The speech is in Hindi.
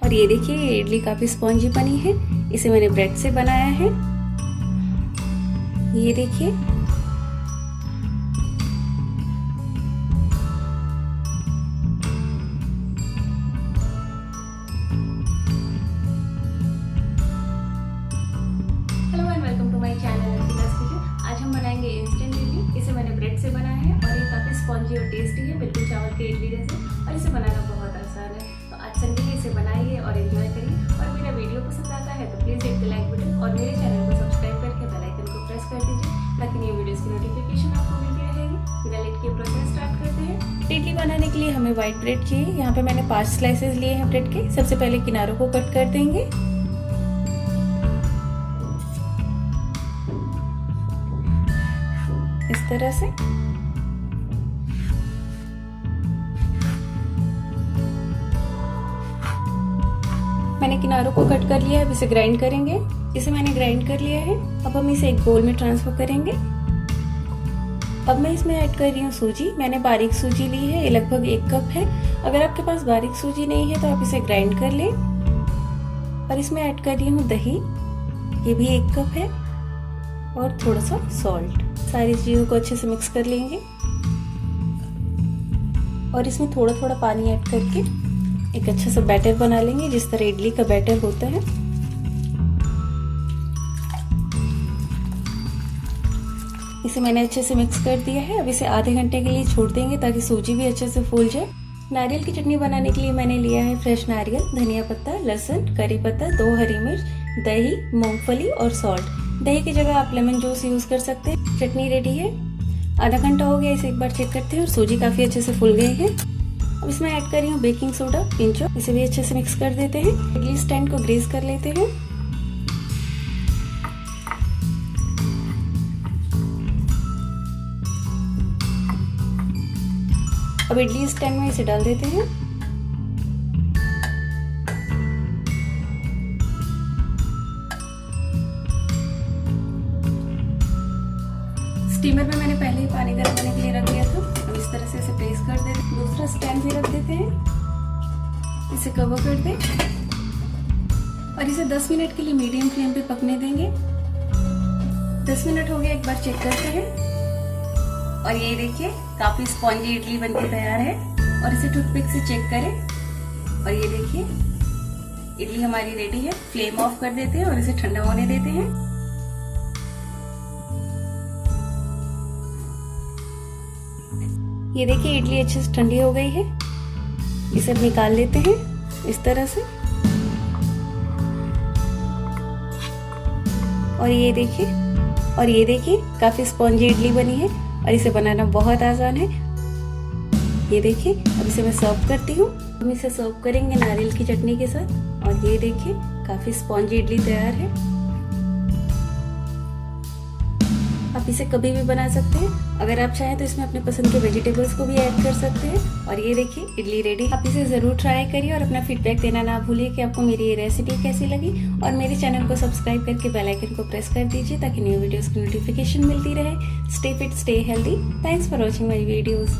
और ये देखिए ये इडली काफ़ी स्पॉन्जी बनी है। इसे मैंने ब्रेड से बनाया है। ये देखिए welcome to my channel Arpita's kitchen. आज हम बनाएंगे इंस्टेंट इडली। इसे मैंने ब्रेड से बनाया है और ये काफ़ी स्पॉन्जी और टेस्टी है, बिल्कुल चावल के इडली जैसे, और इसे बनाना बहुत आसान है। तो आज संडे है, इसे बनाइए और एंजॉय करिए। और मेरा वीडियो पसंद आता है तो please hit the like button और मेरे चैनल को सब्सक्राइब करके बेल आइकन को प्रेस कर दीजिए ताकि न्यू वीडियोज़ की नोटिफिकेशन आपको मिलती रहेगी। बिना लेट के प्रोसेस स्टार्ट करते हैं। इडली बनाने के लिए हमें व्हाइट ब्रेड चाहिए। यहाँ पे मैंने 5 स्लाइसेस लिए हैं ब्रेड के। सबसे पहले किनारों को कट कर देंगे। इस तरह से मैंने किनारों को कट कर लिया है। अब इसे ग्राइंड करेंगे। इसे मैंने ग्राइंड कर लिया है। अब हम इसे एक बोल में ट्रांसफर करेंगे। अब मैं इसमें ऐड कर रही हूँ सूजी। मैंने बारीक सूजी ली है, ये लगभग 1 कप है। अगर आपके पास बारीक सूजी नहीं है तो आप इसे ग्राइंड कर लें। और इसमें ऐड कर रही हूँ दही, ये भी 1 कप है, और थोड़ा सा सॉल्ट। सारी चीज़ों को अच्छे से मिक्स कर लेंगे और इसमें थोड़ा थोड़ा पानी ऐड करके एक अच्छा सा बैटर बना लेंगे, जिस तरह इडली का बैटर होता है। इसे मैंने अच्छे से मिक्स कर दिया है। अब इसे आधे घंटे के लिए छोड़ देंगे ताकि सूजी भी अच्छे से फूल जाए। नारियल की चटनी बनाने के लिए मैंने लिया है फ्रेश नारियल, धनिया पत्ता, लहसुन, करी पत्ता, 2 हरी मिर्च, दही, मूंगफली और सॉल्ट। दही की जगह आप लेमन जूस यूज कर सकते हैं। चटनी रेडी है। आधा घंटा हो गया, इसे एक बार चेक करते हैं। और सूजी काफी अच्छे से फूल गई है। अब इसमें ऐड कर रही हूँ बेकिंग सोडा पिंचो। इसे भी अच्छे से मिक्स कर देते हैं। इडली स्टैंड को ग्रीस कर लेते हैं। अब इडली स्टैंड में इसे डाल देते हैं। स्टीमर में मैंने पहले ही पानी गर्म करने के लिए रख दिया था। अब इस तरह से इसे प्लेस कर देते हैं। दूसरा स्टैंड भी रख देते हैं। इसे कवर कर दें और इसे 10 मिनट के लिए मीडियम फ्लेम पे पकने देंगे। 10 मिनट हो गया, एक बार चेक करते हैं। और ये देखिए काफी स्पॉन्जी इडली बनके तैयार है। और इसे टूथपिक से चेक करें। और ये देखिए इडली हमारी रेडी है। फ्लेम ऑफ कर देते हैं और इसे ठंडा होने देते हैं। ये देखिए इडली अच्छे से ठंडी हो गई है। इसे निकाल लेते हैं इस तरह से। और ये देखिए काफी स्पॉन्जी इडली बनी है और इसे बनाना बहुत आसान है। ये देखिए अब इसे मैं सर्व करती हूँ। हम इसे सर्व करेंगे नारियल की चटनी के साथ। और ये देखिए काफी स्पॉन्जी इडली तैयार है। आप इसे कभी भी बना सकते हैं। अगर आप चाहें तो इसमें अपने पसंद के वेजिटेबल्स को भी ऐड कर सकते हैं। और ये देखिए इडली रेडी। आप इसे ज़रूर ट्राई करिए और अपना फीडबैक देना ना भूलिए कि आपको मेरी ये रेसिपी कैसी लगी। और मेरे चैनल को सब्सक्राइब करके बेल आइकन को प्रेस कर दीजिए ताकि न्यू वीडियोज़ की नोटिफिकेशन मिलती रहे। Stay fit, stay healthy. Thanks for watching my videos.